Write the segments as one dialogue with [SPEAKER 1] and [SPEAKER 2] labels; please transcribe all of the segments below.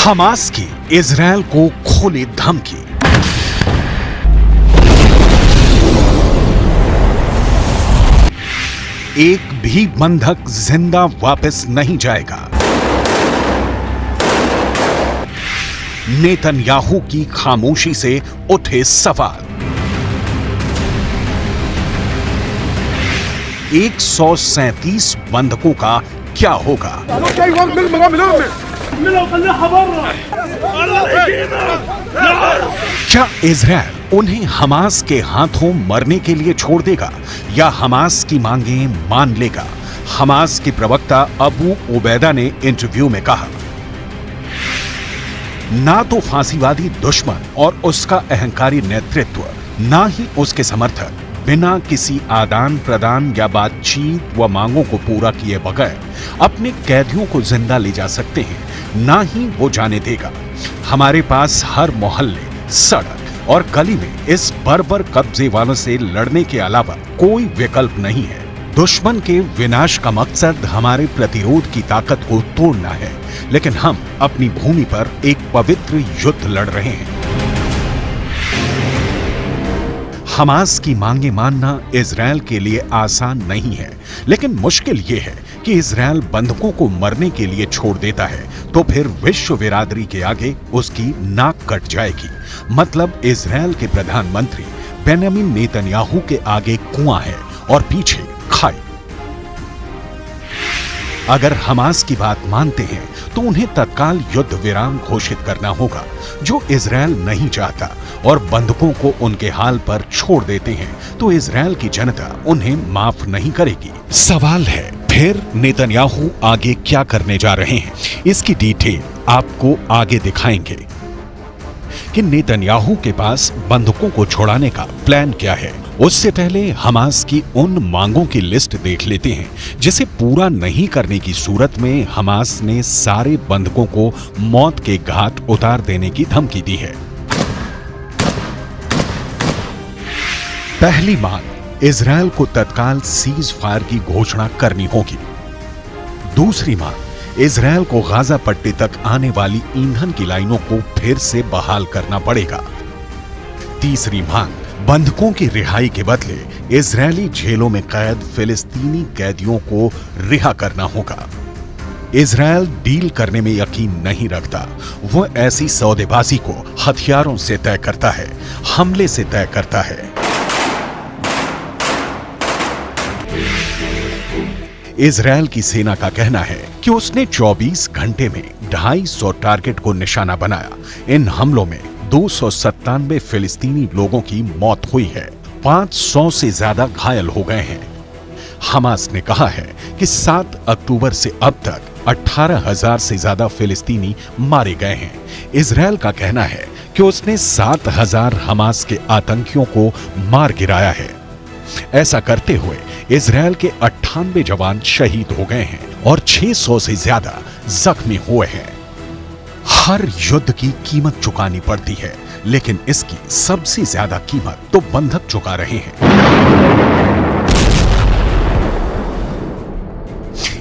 [SPEAKER 1] Hamas की Israel को खुली धमकी। एक भी बंधक जिंदा वापस नहीं जाएगा। नेतन्याहू की खामोशी से उठे सवाल। 137 बंधकों का क्या होगा? क्या इजरायल उन्हें हमास के हाथों मरने के लिए छोड़ देगा या हमास की मांगें मान लेगा? हमास के प्रवक्ता अबू उबैदा ने इंटरव्यू में कहा, ना तो फांसीवादी दुश्मन और उसका अहंकारी नेतृत्व, ना ही उसके समर्थक बिना किसी आदान प्रदान या बातचीत व मांगों को पूरा किए बगैर अपने कैदियों को जिंदा ले जा सकते हैं, ना ही वो जाने देगा। हमारे पास हर मोहल्ले, सड़क और गली में इस बर्बर कब्जे वालों से लड़ने के अलावा कोई विकल्प नहीं है। दुश्मन के विनाश का मकसद हमारे प्रतिरोध की ताकत को तोड़ना है, लेकिन हम अपनी भूमि पर एक पवित्र युद्ध लड़ रहे हैं। हमास की मांगे मानना इजरायल के लिए आसान नहीं है, लेकिन मुश्किल यह है कि इजरायल बंधकों को मरने के लिए छोड़ देता है तो फिर विश्व बिरादरी के आगे उसकी नाक कट जाएगी। मतलब इजरायल के प्रधानमंत्री बेंयामिन नेतन्याहू के आगे कुआं है और पीछे खाई। अगर हमास की बात मानते हैं तो उन्हें तत्काल युद्ध विराम घोषित करना होगा, जो इजरायल नहीं चाहता, और बंधकों को उनके हाल पर छोड़ देते हैं तो इजरायल की जनता उन्हें माफ नहीं करेगी। सवाल है, फिर नेतन्याहू आगे क्या करने जा रहे हैं? इसकी डिटेल आपको आगे दिखाएंगे कि नेतन्याहू के पास बंधकों को छुड़ाने का प्लान क्या है। उससे पहले हमास की उन मांगों की लिस्ट देख लेते हैं जिसे पूरा नहीं करने की सूरत में हमास ने सारे बंधकों को मौत के घाट उतार देने की धमकी दी है। पहली मांग, इजरायल को तत्काल सीज फायर की घोषणा करनी होगी। दूसरी मांग, इजरायल को गाजा पट्टी तक आने वाली ईंधन की लाइनों को फिर से बहाल करना पड़ेगा। तीसरी मांग, बंधकों की रिहाई के बदले इजरायली जेलों में कैद फिलिस्तीनी कैदियों को रिहा करना होगा। इजरायल डील करने में यकीन नहीं रखता। वह ऐसी सौदेबाजी को हथियारों से तय करता है, हमले से तय करता है। इजरायल की सेना का कहना है कि उसने 24 घंटे में 250 टारगेट को निशाना बनाया। इन हमलों में 297 फिलिस्तीनी लोगों की मौत हुई है, 500 से ज्यादा घायल हो गए हैं। हमास ने कहा है कि 7 अक्टूबर से अब तक 18,000 से ज्यादा फिलिस्तीनी मारे गए हैं। इजरायल का कहना है कि उसने 7,000 हमास के आतंकियों को मार गिराया है। ऐसा करते हुए इजरायल के 98 जवान शहीद हो गए हैं और 600 से ज्यादा जख्मी हुए हैं। हर युद्ध की कीमत चुकानी पड़ती है, लेकिन इसकी सबसे ज्यादा कीमत तो बंधक चुका रहे हैं।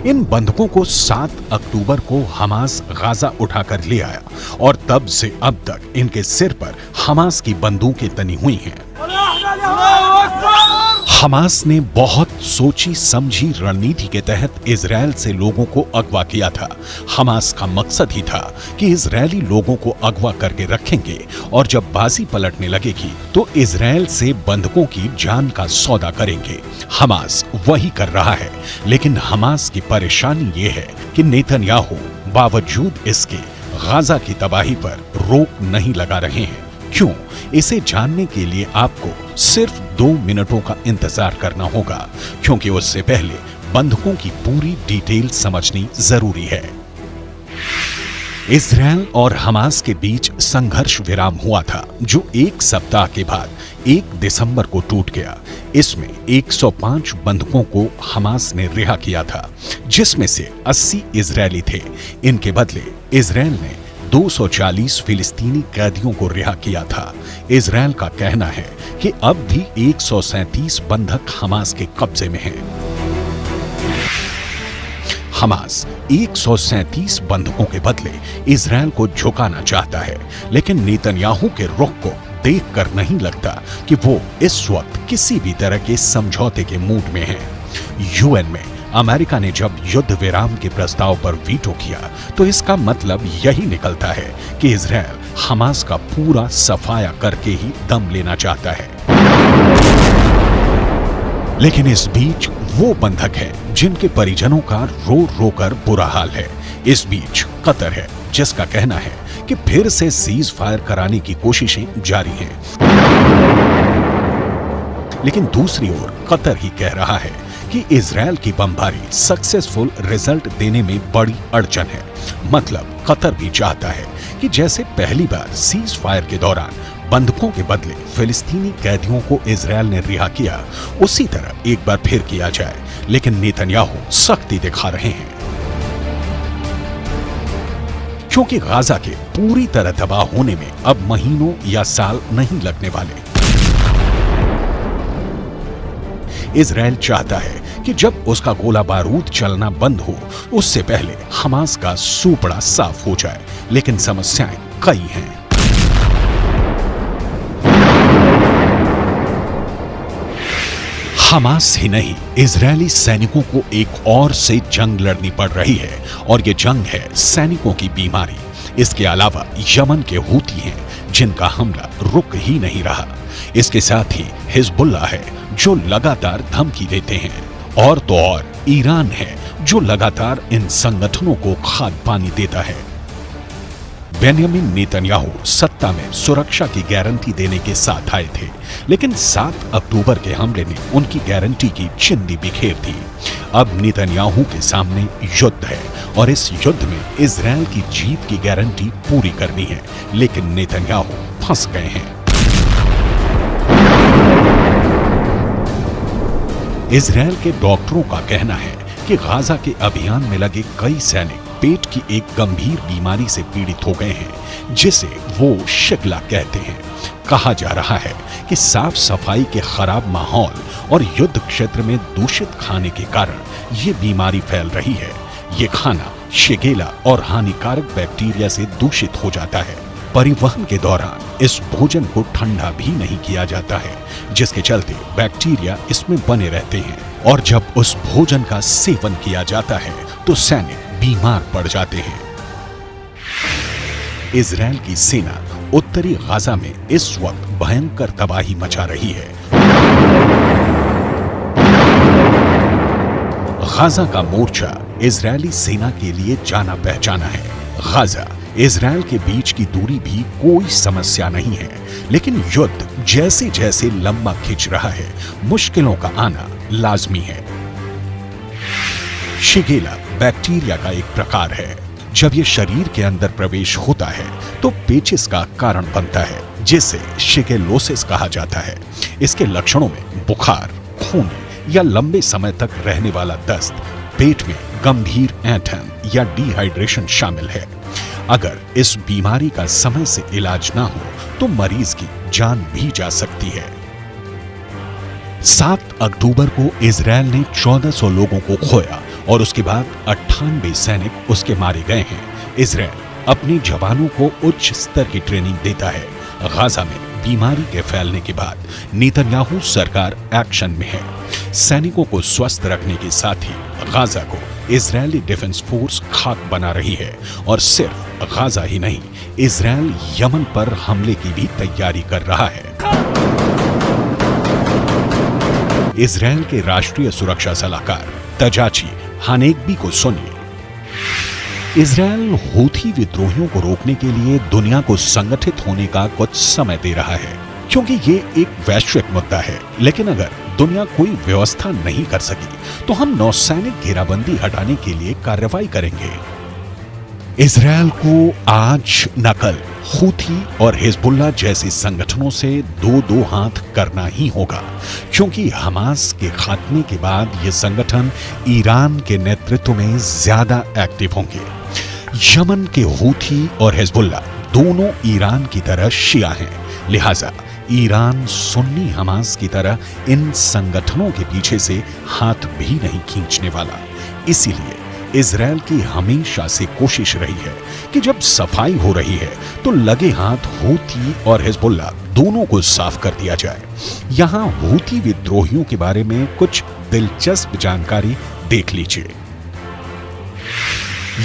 [SPEAKER 1] इन बंधकों को 7 अक्टूबर को हमास गाजा उठाकर ले आया और तब से अब तक इनके सिर पर हमास की बंदूकें तनी हुई हैं। हमास ने बहुत सोची समझी रणनीति के तहत इजरायल से लोगों को अगवा किया था। हमास का मकसद ही था कि इजरायली लोगों को अगवा करके रखेंगे और जब बाजी पलटने लगेगी तो इजरायल से बंधकों की जान का सौदा करेंगे। हमास वही कर रहा है, लेकिन हमास की परेशानी ये है कि नेतन्याहू बावजूद इसके गाजा की तबाही पर रोक नहीं लगा रहे हैं। क्यों? इसे जानने के लिए आपको सिर्फ 2 मिनटों का इंतजार करना होगा, क्योंकि उससे पहले बंधकों की पूरी डिटेल समझनी जरूरी है। इजरायल और हमास के बीच संघर्ष विराम हुआ था, जो 1 सप्ताह के बाद 1 दिसंबर को टूट गया। इसमें 105 बंधकों को हमास ने रिहा किया था, जिसमें से 80 इजरायली थे। इनके बदले इजरायल ने 240 फिलिस्तीनी कैदियों को रिहा किया था। इजरायल का कहना है कि अब भी 137 बंधक हमास के कब्जे में हैं। हमास 137 बंधकों के बदले इजरायल को झुकाना चाहता है, लेकिन नेतन्याहू के रुख को देखकर नहीं लगता कि वो इस वक्त किसी भी तरह के समझौते के मूड में है। यूएन में अमेरिका ने जब युद्ध विराम के प्रस्ताव पर वीटो किया तो इसका मतलब यही निकलता है कि इजरायल हमास का पूरा सफाया करके ही दम लेना चाहता है। लेकिन इस बीच वो बंधक है जिनके परिजनों का रो रो कर बुरा हाल है। इस बीच कतर है जिसका कहना है कि फिर से सीज फायर कराने की कोशिशें जारी हैं। लेकिन दूसरी ओर कतर ही कह रहा है कि इजरायल की बमबारी सक्सेसफुल रिजल्ट देने में बड़ी अड़चन है। मतलब कतर भी चाहता है कि जैसे पहली बार सीज फायर के दौरान बंधकों के बदले फिलिस्तीनी कैदियों को इजरायल ने रिहा किया, उसी तरह एक बार फिर किया जाए। लेकिन नेतन्याहू सख्ती दिखा रहे हैं, क्योंकि गाजा के पूरी तरह तबाह होने में अब महीनों या साल नहीं लगने वाले। इजरायल चाहता है कि जब उसका गोला बारूद चलना बंद हो, उससे पहले हमास का सूपड़ा साफ हो जाए। लेकिन समस्याएं कई हैं। हमास ही नहीं, इजरायली सैनिकों को एक और से जंग लड़नी पड़ रही है, और ये जंग है सैनिकों की बीमारी। इसके अलावा यमन के हूती हैं जिनका हमला रुक ही नहीं रहा। इसके साथ ही हिजबुल्लाह है जो लगातार धमकी देते हैं, और तो और ईरान है जो लगातार इन संगठनों को खाद पानी देता है। बेंयामिन नेतन्याहू सत्ता में सुरक्षा की गारंटी देने के साथ आए थे, लेकिन 7 अक्टूबर के हमले ने उनकी गारंटी की चिंदी बिखेर दी। अब नेतन्याहू के सामने युद्ध है, और इस युद्ध में इजरायल की जीत की गारंटी पूरी करनी है। लेकिन नेतन्याहू फंस गए हैं। इजरायल के डॉक्टरों का कहना है कि गाजा के अभियान में लगे कई सैनिक पेट की एक गंभीर बीमारी से पीड़ित हो गए हैं, जिसे वो शिगला कहते हैं। कहा जा रहा है कि साफ सफाई के खराब माहौल और युद्ध क्षेत्र में दूषित खाने के कारण ये बीमारी फैल रही है। ये खाना शिगेला और हानिकारक बैक्टीरिया से दूषित हो जाता है। परिवहन के दौरान इस भोजन को ठंडा भी नहीं किया जाता है, जिसके चलते बैक्टीरिया इसमें बने रहते हैं, और जब उस भोजन का सेवन किया जाता है तो सैनिक बीमार पड़ जाते हैं। इजरायल की सेना उत्तरी गाजा में इस वक्त भयंकर तबाही मचा रही है। गाजा का मोर्चा इजरायली सेना के लिए जाना पहचाना है। गाजा इजरायल के बीच की दूरी भी कोई समस्या नहीं है, लेकिन युद्ध जैसे जैसे लंबा खिंच रहा है, मुश्किलों का आना लाजमी है। शिगेला बैक्टीरिया का एक प्रकार है। जब यह शरीर के अंदर प्रवेश होता है तो पेचिस का कारण बनता है, जिसे शिगेलोसिस कहा जाता है। इसके लक्षणों में बुखार, खून या लंबे समय तक रहने वाला दस्त, पेट में गंभीर ऐंठन या डिहाइड्रेशन शामिल है। अगर इस बीमारी का समय से इलाज ना हो तो मरीज की जान भी जा सकती है। 7 अक्टूबर को इजरायल ने 1400 लोगों को खोया, और उसके बाद 98 सैनिक उसके मारे गए हैं। इजरायल अपने जवानों को उच्च स्तर की ट्रेनिंग देता है। गाजा में बीमारी के फैलने के बाद नेतन्याहू सरकार एक्शन में है। सैनिकों को स्वस्थ रखने के साथ ही गाजा को इजरायली डिफेंस फोर्स खाक बना रही है, और सिर्फ गाजा ही नहीं, इजरायल यमन पर हमले की भी तैयारी कर रहा है। इजरायल के राष्ट्रीय सुरक्षा सलाहकार तजाची हानेगबी को सुनिए। इजरायल हूथी विद्रोहियों को रोकने के लिए दुनिया को संगठित होने का कुछ समय दे रहा है, क्योंकि ये एक वैश्विक मुद्दा है। लेकिन अगर दुनिया कोई व्यवस्था नहीं कर सकी तो हम नौसैनिक घेराबंदी हटाने के लिए कार्रवाई करेंगे। इजरायल को आज न कल हूथी और हिजबुल्लाह जैसे संगठनों से दो हाथ करना ही होगा, क्योंकि हमास के खात्मे के बाद ये संगठन ईरान के नेतृत्व में ज्यादा एक्टिव होंगे। यमन के हूथी और हिजबुल्लाह दोनों ईरान की तरह शिया हैं, लिहाजा ईरान सुन्नी हमास की तरह इन संगठनों के पीछे से हाथ भी नहीं खींचने वाला। इसीलिए इजराइल की हमेशा से कोशिश रही है कि जब सफाई हो रही है तो लगे हाथ हूथी और हिजबुल्लाह दोनों को साफ कर दिया जाए। यहाँ हूथी विद्रोहियों के बारे में कुछ दिलचस्प जानकारी देख लीजिए।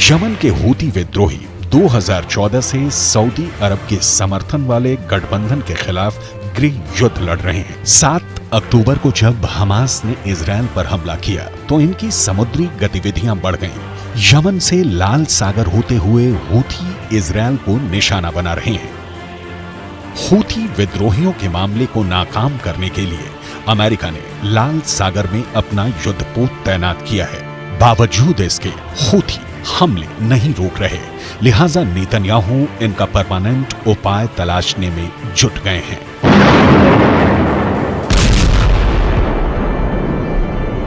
[SPEAKER 1] यमन के हूथी विद्रोही 2014 से सऊदी अरब के समर्थन वाले गठबंधन के खिलाफ गृह युद्ध लड़ रहे हैं। 7 अक्टूबर को जब हमास ने इजराइल पर हमला किया तो इनकी समुद्री गतिविधियां बढ़ गईं। यमन से लाल सागर होते हुए हूथी इजराइल को निशाना बना रहे हैं। हूथी विद्रोहियों के मामले को नाकाम करने के लिए अमेरिका ने लाल सागर में अपना युद्धपोत तैनात किया है। बावजूद इसके हूथी हमले नहीं रोक रहे, लिहाजा नेतन्याहू इनका परमानेंट उपाय तलाशने में जुट गए हैं।